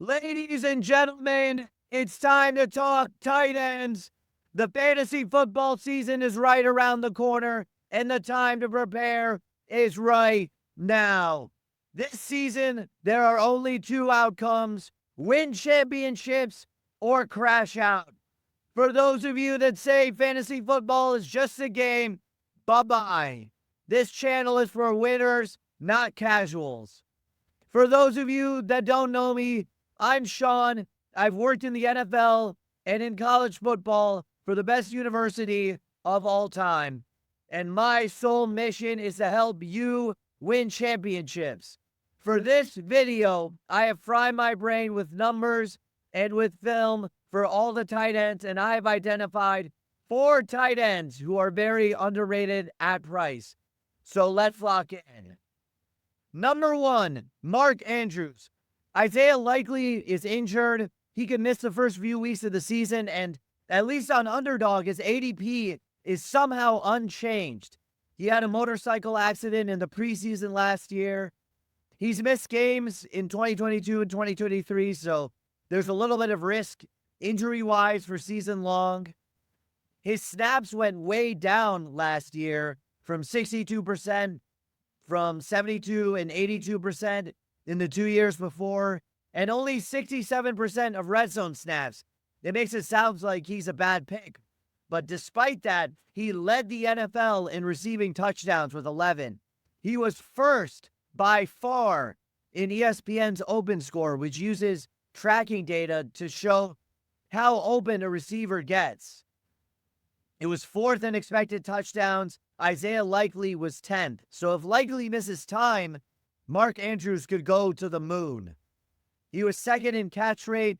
Ladies and gentlemen, it's time to talk tight ends. The fantasy football season is right around the corner, and the time to prepare is right now. This season, there are only two outcomes: win championships or crash out. For those of you that say fantasy football is just a game, bye bye. This channel is for winners, not casuals. For those of you that don't know me, I'm Sean. I've worked in the NFL and in college football for the best university of all time. And my sole mission is to help you win championships. For this video, I have fried my brain with numbers and with film for all the tight ends, and I have identified 4 tight ends who are very underrated at price. So let's lock in. Number 1, Mark Andrews. Isaiah Likely is injured. He could miss the first few weeks of the season, and at least on Underdog, his ADP is somehow unchanged. He had a motorcycle accident in the preseason last year. He's missed games in 2022 and 2023, so there's a little bit of risk injury-wise for season long. His snaps went way down last year from 62%, from 72 and 82% in the 2 years before, and only 67% of red zone snaps. It makes it sound like he's a bad pick. But despite that, he led the NFL in receiving touchdowns with 11. He was first by far in ESPN's Open Score, which uses tracking data to show how open a receiver gets. It was fourth in expected touchdowns. Isaiah Likely was 10th. So if Likely misses time, Mark Andrews could go to the moon. He was second in catch rate,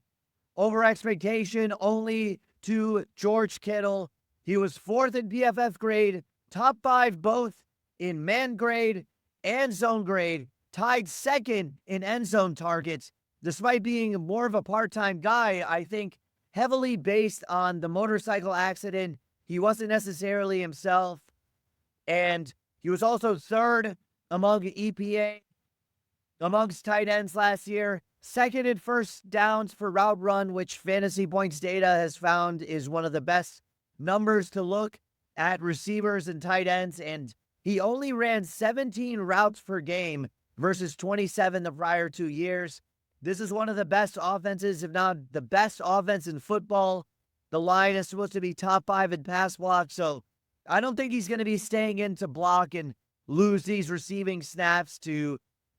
over expectation only to George Kittle. He was fourth in PFF grade, top 5 both in man grade and zone grade, tied second in end zone targets. Despite being more of a part-time guy, I think heavily based on the motorcycle accident, he wasn't necessarily himself. And he was also third among EPA amongst tight ends last year, second in first downs for route run, which Fantasy Points data has found is one of the best numbers to look at receivers and tight ends. And he only ran 17 routes per game versus 27 the prior 2 years. This is one of the best offenses, if not the best offense in football. The line is supposed to be top 5 in pass block, so I don't think he's going to be staying in to block and lose these receiving snaps to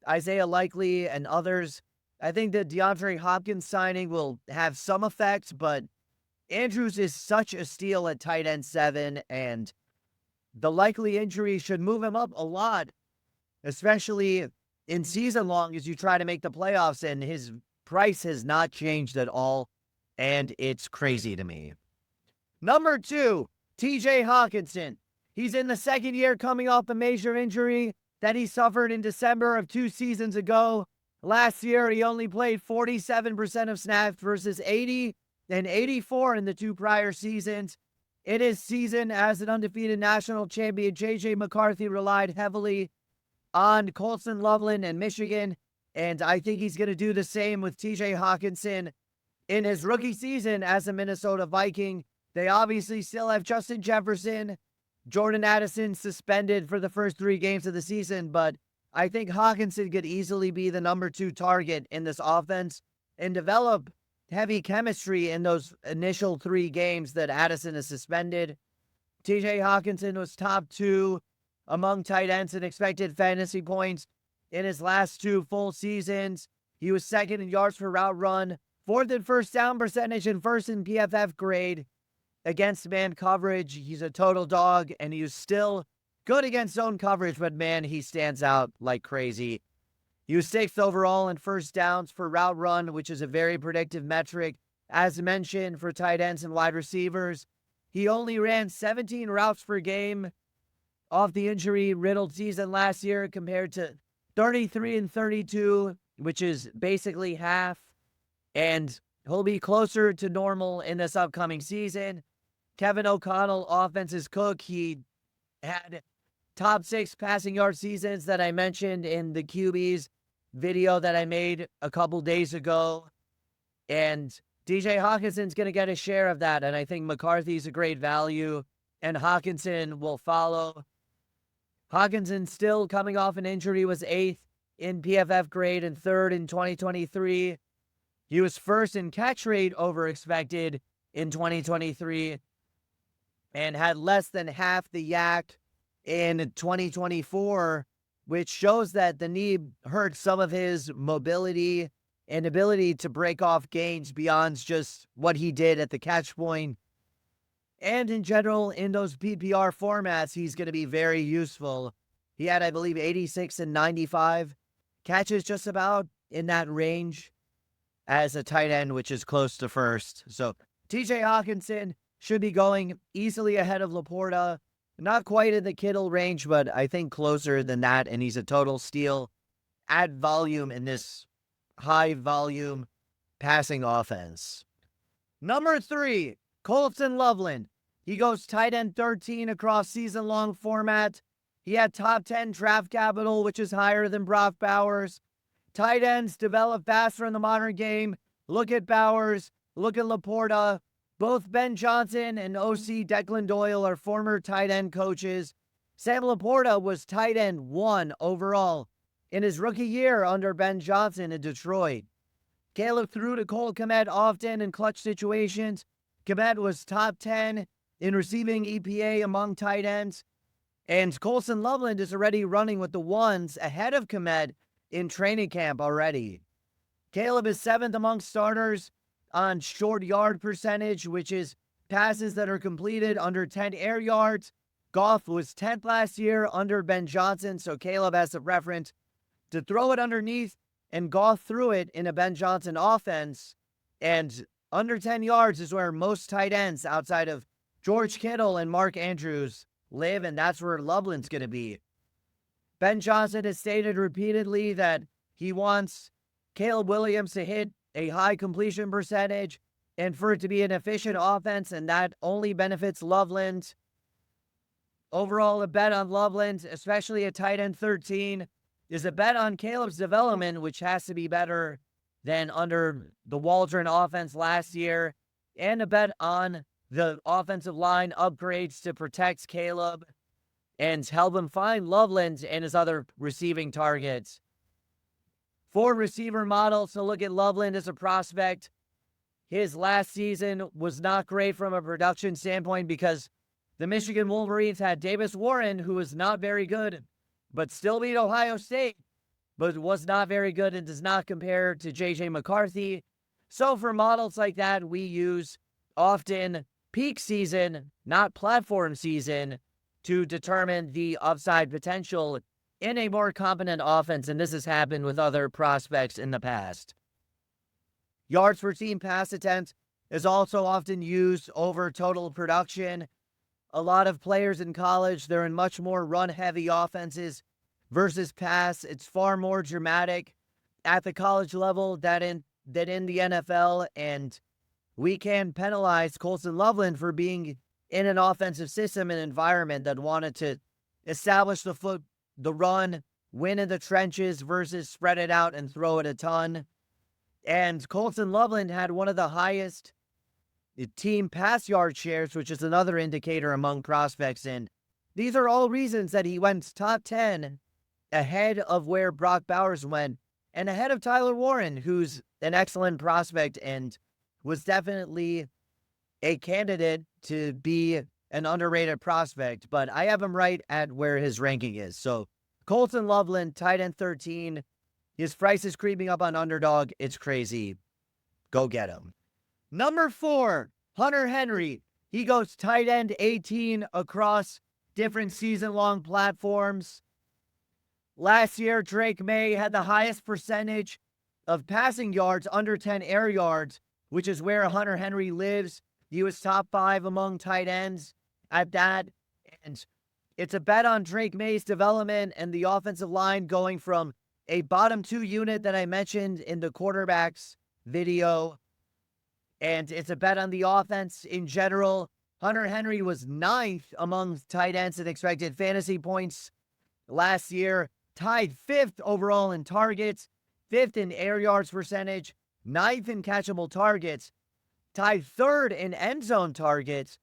Isaiah Likely and others. I think the DeAndre Hopkins signing will have some effect, but Andrews is such a steal at tight end 7, and the Likely injury should move him up a lot, especially in season long as you try to make the playoffs, and his price has not changed at all, and it's crazy to me. Number 2, TJ Hawkinson. He's in the second year coming off a major injury that he suffered in December of 2 seasons ago. Last year, he only played 47% of snaps versus 80 and 84 in the 2 prior seasons. In his season as an undefeated national champion, J.J. McCarthy relied heavily on Colston Loveland and Michigan, and I think he's going to do the same with TJ Hawkinson in his rookie season as a Minnesota Viking. They obviously still have Justin Jefferson, Jordan Addison suspended for the first 3 games of the season, but I think Hawkinson could easily be the number 2 target in this offense and develop heavy chemistry in those initial 3 games that Addison is suspended. TJ Hawkinson was top 2 among tight ends in expected fantasy points in his last 2 full seasons. He was second in yards per route run, fourth in first down percentage, and first in PFF grade against man coverage. He's a total dog, and he was still good against zone coverage, but man, he stands out like crazy. He was 6th overall in first downs for route run, which is a very predictive metric, as mentioned, for tight ends and wide receivers. He only ran 17 routes per game off the injury-riddled season last year compared to 33 and 32, which is basically half, and he'll be closer to normal in this upcoming season. Kevin O'Connell, offense's cook, he had top 6 passing yard seasons that I mentioned in the QBs video that I made a couple days ago. And DJ Hawkinson's going to get a share of that. And I think McCarthy's a great value, and Hawkinson will follow. Hawkinson, still coming off an injury, was 8th in PFF grade and 3rd in 2023. He was 1st in catch rate over expected in 2023 and had less than half the yak in 2024, which shows that the knee hurt some of his mobility and ability to break off gains beyond just what he did at the catch point. And in general, in those PPR formats, he's going to be very useful. He had, I believe, 86 and 95 catches, just about in that range as a tight end, which is close to first. So TJ Hawkinson should be going easily ahead of Laporta. Not quite in the Kittle range, but I think closer than that. And he's a total steal at volume in this high volume passing offense. Number 3, Colston Loveland. He goes tight end 13 across season-long format. He had top 10 draft capital, which is higher than Brock Bowers. Tight ends develop faster in the modern game. Look at Bowers. Look at Laporta. Both Ben Johnson and OC Declan Doyle are former tight end coaches. Sam Laporta was tight end 1 overall in his rookie year under Ben Johnson in Detroit. Caleb threw to Cole Kmet often in clutch situations. Kmet was top 10 in receiving EPA among tight ends. And Colston Loveland is already running with the ones ahead of Kmet in training camp already. Caleb is 7th among starters on short yard percentage, which is passes that are completed under 10 air yards. Goff was 10th last year under Ben Johnson, so Caleb has a preference to throw it underneath, and Goff threw it in a Ben Johnson offense. And under 10 yards is where most tight ends outside of George Kittle and Mark Andrews live, and that's where Loveland's going to be. Ben Johnson has stated repeatedly that he wants Caleb Williams to hit a high completion percentage and for it to be an efficient offense, and that only benefits Loveland. Overall, a bet on Loveland, especially a tight end 13, is a bet on Caleb's development, which has to be better than under the Waldron offense last year, and a bet on the offensive line upgrades to protect Caleb and help him find Loveland and his other receiving targets. 4 receiver models to look at Loveland as a prospect. His last season was not great from a production standpoint because the Michigan Wolverines had Davis Warren, who was not very good, but still beat Ohio State, but was not very good and does not compare to J.J. McCarthy. So for models like that, we use often peak season, not platform season, to determine the upside potential in a more competent offense, and this has happened with other prospects in the past. Yards per team pass attempt is also often used over total production. A lot of players in college, they're in much more run-heavy offenses versus pass. It's far more dramatic at the college level than in the NFL, and we can penalize Colston Loveland for being in an offensive system and environment that wanted to establish the run, win in the trenches versus spread it out and throw it a ton. And Colston Loveland had one of the highest team pass yard shares, which is another indicator among prospects. And these are all reasons that he went top 10 ahead of where Brock Bowers went and ahead of Tyler Warren, who's an excellent prospect and was definitely a candidate to be an underrated prospect, but I have him right at where his ranking is. So Colston Loveland, tight end 13. His price is creeping up on Underdog. It's crazy. Go get him. Number 4, Hunter Henry. He goes tight end 18 across different season-long platforms. Last year, Drake May had the highest percentage of passing yards under 10 air yards, which is where Hunter Henry lives. He was top 5 among tight ends at that. And it's a bet on Drake May's development and the offensive line going from a bottom 2 unit that I mentioned in the quarterbacks video. And it's a bet on the offense in general. Hunter Henry was 9th among tight ends in expected fantasy points last year, tied 5th overall in targets, 5th in air yards percentage, ninth in catchable targets, tied third in end zone targets,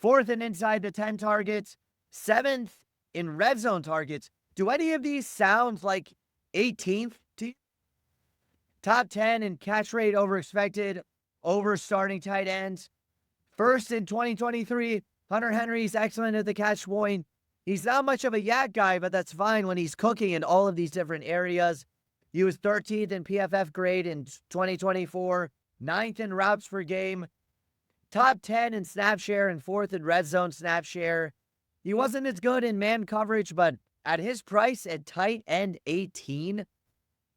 fourth in inside the 10 targets, seventh in red zone targets. Do any of these sound like 18th to you? Top 10 in catch rate over expected, over starting tight ends. First in 2023, Hunter Henry's excellent at the catch point. He's not much of a yak guy, but that's fine when he's cooking in all of these different areas. He was 13th in PFF grade in 2024, 9th in routes per game, top 10 in snap share, and 4th in red zone snap share. He wasn't as good in man coverage, but at his price at tight end 18,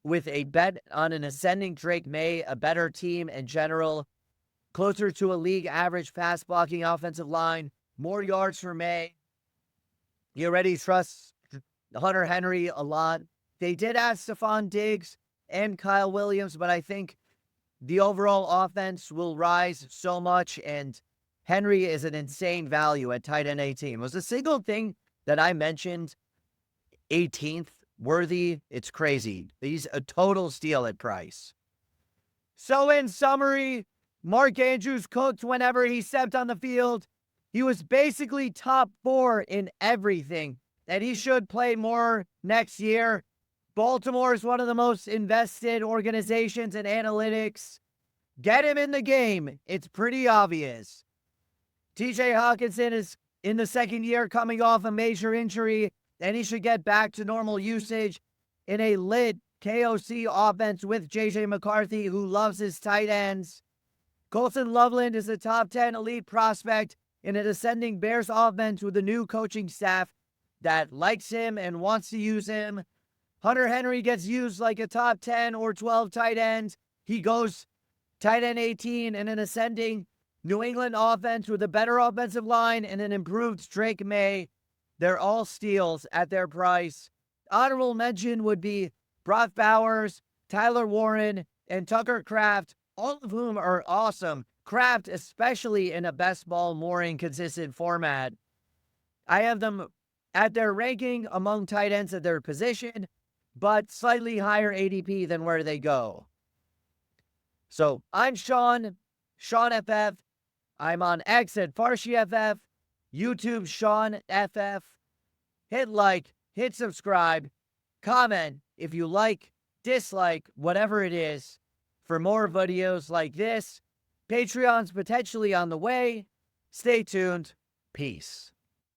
with a bet on an ascending Drake May, a better team in general, closer to a league average pass blocking offensive line, more yards for May. You already trust Hunter Henry a lot. They did add Stephon Diggs and Kyle Williams, but I think the overall offense will rise so much, and Henry is an insane value at tight end 18. Was a single thing that I mentioned 18th worthy? It's crazy. He's a total steal at price. So in summary, Mark Andrews cooked whenever he stepped on the field. He was basically top 4 in everything, and he should play more next year. Baltimore is one of the most invested organizations in analytics. Get him in the game. It's pretty obvious. TJ Hawkinson is in the second year coming off a major injury, and he should get back to normal usage in a lit KOC offense with JJ McCarthy, who loves his tight ends. Colson Loveland is a top 10 elite prospect in an ascending Bears offense with a new coaching staff that likes him and wants to use him. Hunter Henry gets used like a top 10 or 12 tight end. He goes tight end 18 in an ascending New England offense with a better offensive line and an improved Drake May. They're all steals at their price. Honorable mention would be Brock Bowers, Tyler Warren, and Tucker Kraft, all of whom are awesome. Kraft, especially in a best ball, more inconsistent format. I have them at their ranking among tight ends at their position, but slightly higher ADP than where they go. So I'm Sean FF. I'm on X at FarshiFF, YouTube Sean FF. Hit like, hit subscribe, comment if you like, dislike, whatever it is, for more videos like this. Patreon's potentially on the way. Stay tuned. Peace.